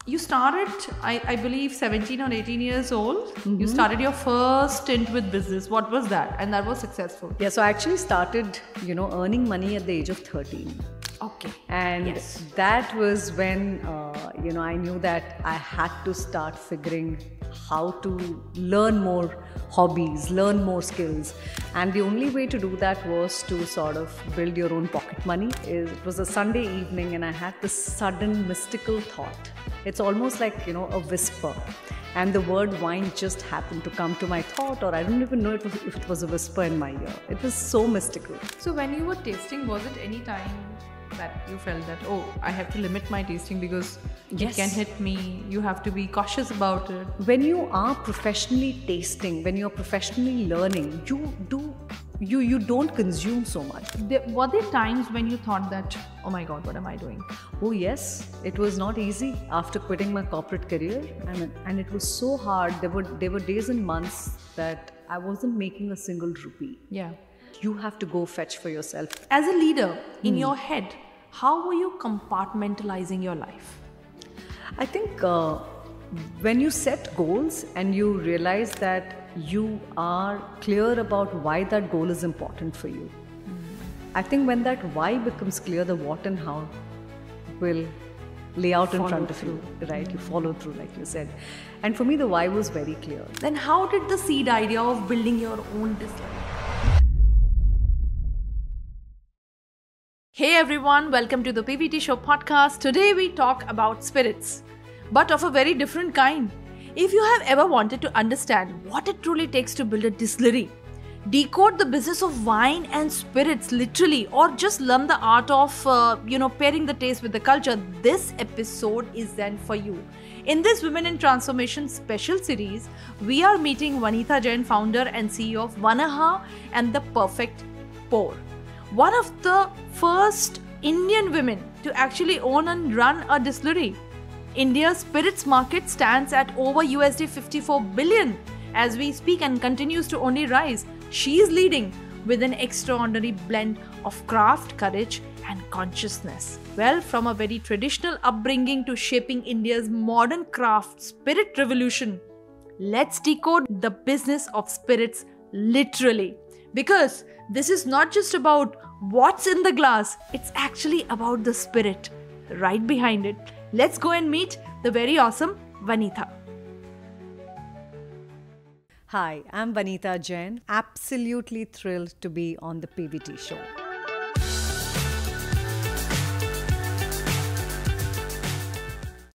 You started, I believe, 17 or 18 years old. You Mm-hmm. started your first stint with business. What was that? And that was successful. Yeah, so I actually started, earning money at the age of 13. Okay. And Yes. that was when, I knew that I had to start figuring how to learn more hobbies, learn more skills. And the only way to do that was to sort of build your own pocket money. It was a Sunday evening and I had this sudden mystical thought. It's almost like, a whisper. And the word wine just happened to come to my thought, or I don't even know if it was a whisper in my ear. It was so mystical. So when you were tasting, was it any time that you felt that, oh, I have to limit my tasting because Yes. it can hit me? You have to be cautious about it. When you are professionally tasting, when you're professionally learning, you don't consume so much. Were there times when you thought that, oh my God, what am I doing? Oh yes, it was not easy after quitting my corporate career, and it was so hard. There were days and months that I wasn't making a single rupee. Yeah. You have to go fetch for yourself. As a leader, in your head, how were you compartmentalizing your life? I think when you set goals and you realize that you are clear about why that goal is important for you, I think when that why becomes clear, the what and how will lay out in Follow front of you, right? You follow through, like you said. And for me, the why was very clear. Then how did the seed idea of building your own distillery? Hey everyone, welcome to the PVT Show podcast. Today we talk about spirits, but of a very different kind. If you have ever wanted to understand what it truly takes to build a distillery, decode the business of wine and spirits literally, or just learn the art of pairing the taste with the culture, this episode is then for you. In this Women in Transformation special series, we are meeting Vanitha Jain, founder and CEO of Vanaha and The Perfect Pour, one of the first Indian women to actually own and run a distillery. India's spirits market stands at over USD 54 billion as we speak and continues to only rise. She is leading with an extraordinary blend of craft, courage, and consciousness. Well, from a very traditional upbringing to shaping India's modern craft spirit revolution, let's decode the business of spirits literally. Because this is not just about what's in the glass, it's actually about the spirit right behind it. Let's go and meet the very awesome Vanitha. Hi, I'm Vanitha Jain. Absolutely thrilled to be on the PVT show.